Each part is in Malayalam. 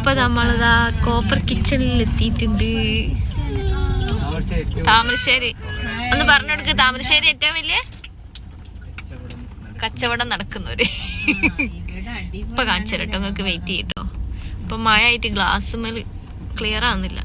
അപ്പൊ നമ്മളിതാ കോപ്പർ കിച്ചണിൽ എത്തിയിട്ടുണ്ട്. താമരശ്ശേരി ഒന്ന് പറഞ്ഞെടുക്ക്. താമരശ്ശേരി ഏറ്റവും വലിയ കച്ചവടം നടക്കുന്നവര് ഇപ്പൊ കാണിച്ചു തരട്ടോ, നിങ്ങൾക്ക് വെയിറ്റ് ചെയ്യട്ടോ. ഇപ്പൊ മഴ ആയിട്ട് ഗ്ലാസ് മേൽ ക്ലിയർ ആവുന്നില്ല.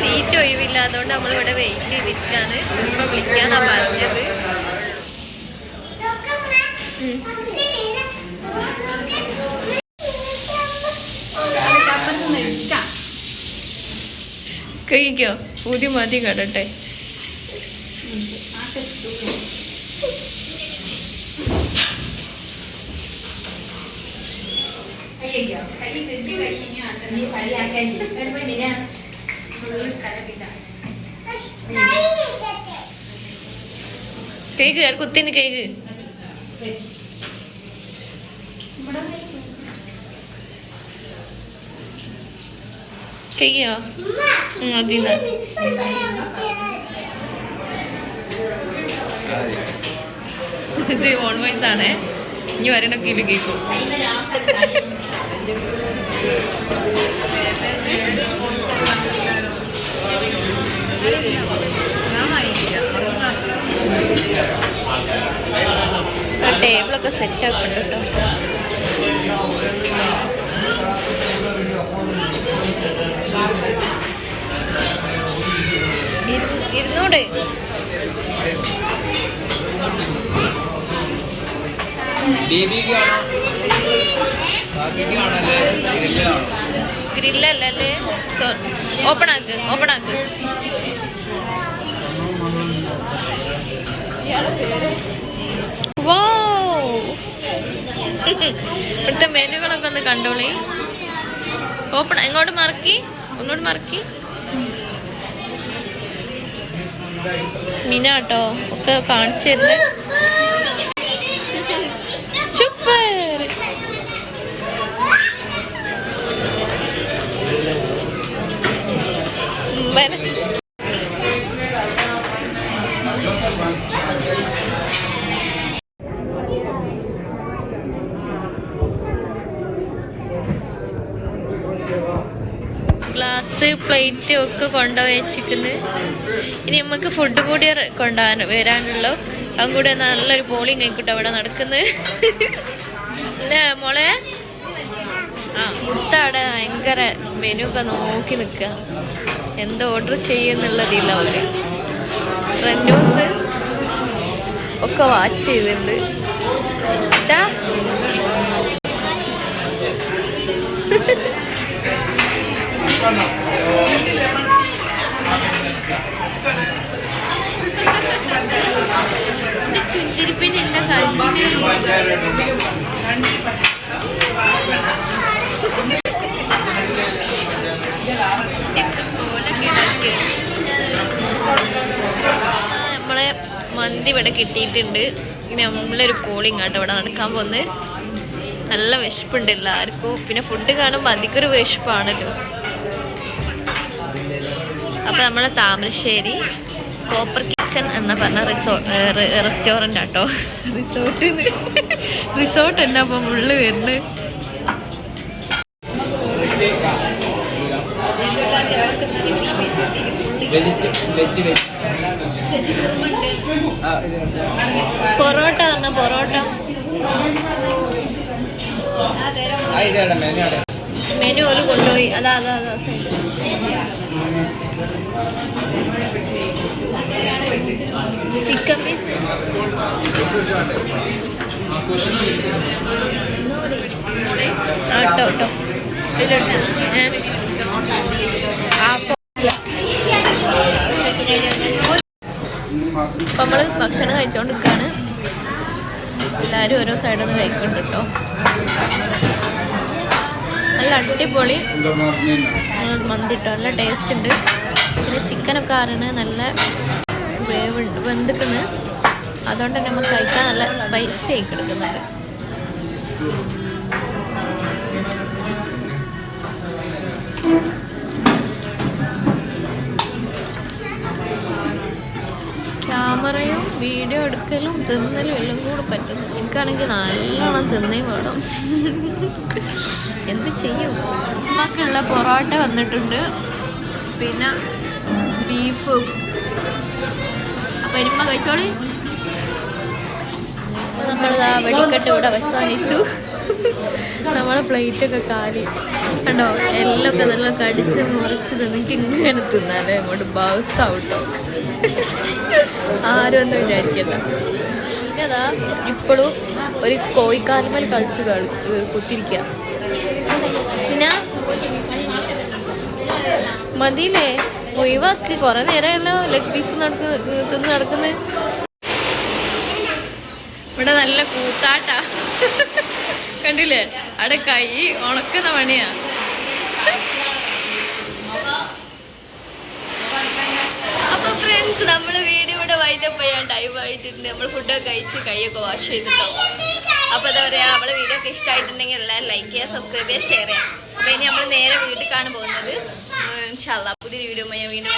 സീറ്റ് ഒഴിവില്ല, അതുകൊണ്ട് നമ്മളിവിടെ വെയിറ്റ് ചെയ്തിട്ടാണ്. ഇപ്പൊ വിളിക്കാനാ പറഞ്ഞത്. കഴിക്കോ? പുതിയ മതി കടട്ടെ. കേക്ക് കുത്തിന് കേക്ക് കഴിക്കോ? അതിന്ന ഇത് ഓൺ വോയിസ് ആണേ. ഇനി വരണൊക്കെ ഇല്ല കേൾക്കും. ടേബിളൊക്കെ സെറ്റ് ആക്കുന്നുണ്ട് കേട്ടോ. ഇരുന്നൂട് ഗ്രില്ലല്ലേ? ഓപ്പൺ ആക്ക്, ഓപ്പൺ ആക്ക്. ഇവിടുത്തെ മെനുകളൊക്കെ ഒന്ന് കണ്ടോളി. ഓപ്പൺ എങ്ങോട്ട് മറക്കി, ഒന്നോട്ട് മറക്കി. മീനാട്ടോ ഒക്കെ കാണിച്ചു തരുന്നത്. സൂപ്പർ. ഗ്ലാസ് പ്ലേറ്റ് ഒക്കെ കൊണ്ടുപോയി വെച്ചിരിക്കുന്നത്. ഇനി നമുക്ക് ഫുഡ് കൂടി കൊണ്ടുപോകാൻ വരാനുള്ളൂ. അതും കൂടെ നല്ലൊരു പോളിങ് ആയിക്കോട്ടെ അവിടെ നടക്കുന്നത് അല്ലേ മോളെ? മുത്തവിടെ ഭയങ്കര മെനു ഒക്കെ നോക്കി നിൽക്കുക, എന്ത് ഓർഡർ ചെയ്യുന്നുള്ളതില്ല. അവര് റെന്യൂസ് ഒക്കെ വാച്ച് ചെയ്തിട്ടുണ്ട്. ചുന്തിരിപ്പിന് എന്റെ നമ്മളെ മന്തി ഇവിടെ കിട്ടിയിട്ടുണ്ട്. ഇനി നമ്മളൊരു പോളിങ് ആട്ടോ ഇവിടെ നടക്കാൻ പോകുന്നത്. നല്ല വിശപ്പുണ്ട് എല്ലാവർക്കും. പിന്നെ ഫുഡ് കാണുമ്പോൾ അധികമൊരു വിശപ്പാണല്ലോ. അപ്പൊ നമ്മളെ താമരശ്ശേരി കോപ്പർ കിച്ചൺ എന്ന പറഞ്ഞ റെസ്റ്റോറൻ്റ് ആട്ടോ. റിസോർട്ട് എന്നാ അപ്പൊ ഉള്ളിൽ വരുന്നത്. പൊറോട്ട പറഞ്ഞ പൊറോട്ട മെനു ഓല് കൊണ്ടുപോയി. അതാ ചിക്കൻ പീസ് ആട്ടോ കേട്ടോ. അപ്പൊ നമ്മള് ഭക്ഷണം കഴിച്ചോണ്ടിരിക്കാണ്. എല്ലാരും ഓരോ സൈഡിൽ നിന്ന് കഴിക്കുന്നുണ്ട് കേട്ടോ. നല്ല അടിപൊളി മന്തി കേട്ടോ, നല്ല ടേസ്റ്റ് ഉണ്ട്. പിന്നെ ചിക്കനൊക്കെ ആറിന് നല്ല വെന്തിക്കുന്നു. അതുകൊണ്ട് തന്നെ നമുക്ക് കഴിക്കാൻ നല്ല സ്പൈസി ആയി കിടക്കുന്നുണ്ട്. ക്യാമറയും വീഡിയോ എടുക്കലും തിന്നലും എല്ലാം കൂടെ പറ്റുന്നു. എനിക്കാണെങ്കിൽ നല്ലോണം തിന്നേ വേണം. എന്ത് ചെയ്യും? നമുക്കുള്ള പൊറോട്ട വന്നിട്ടുണ്ട്, പിന്നെ ബീഫ്. അപ്പം ഇനിമ്മ കഴിച്ചോളി. നമ്മളിതാ വെടിക്കെട്ട് ഇവിടെ അവസാനിച്ചു. നമ്മളെ പ്ലേറ്റൊക്കെ കാലി കണ്ടോ. എല്ലൊക്കെ നല്ല കടിച്ച് മുറിച്ച് തിന്നിട്ട് ഇങ്ങനെ തിന്നാലേ അങ്ങോട്ട് ബൗസ് ഔട്ടോ. ആരും ഒന്നും വിചാരിക്കണ്ട. പിന്നെതാ ഇപ്പോഴും ഒരു കോഴിക്കാൽമൽ കളിച്ച് കുത്തിരിക്കുക. പിന്നെ മതിയില്ലേ, ഒഴിവാക്കി. കുറെ നേരമല്ലോ ലെഗ് പീസ് തിന്ന് നടക്കുന്നത്. ഇവിടെ നല്ല കൂത്താട്ടാ കണ്ടില്ലേ, അവിടെ കൈ ഉണക്കുന്ന പണിയാ. അപ്പൊ ഫ്രണ്ട്സ്, നമ്മള് വീഡിയോ ഇവിടെ വൈൻഡപ്പ് ചെയ്യാൻ ടൈം ആയിട്ടുണ്ട്. നമ്മൾ ഫുഡൊക്കെ കഴിച്ച് കൈയൊക്കെ വാഷ് ചെയ്തിട്ടുണ്ടാവും. അപ്പൊ എന്താ പറയാ, നമ്മളെ വീഡിയോ ഒക്കെ ഇഷ്ടമായിട്ടുണ്ടെങ്കിൽ എല്ലാവരും ലൈക്ക് ചെയ്യുക, സബ്സ്ക്രൈബ് ചെയ്യുക, ഷെയർ ചെയ്യാം. അപ്പൊ ഇനി നമ്മൾ നേരെ വീട്ടിലേക്കാണ് പോകുന്നത്. ഇൻഷാ അല്ലാഹ് പുതിയൊരു വീഡിയോ ഞാൻ വീണ്ടും.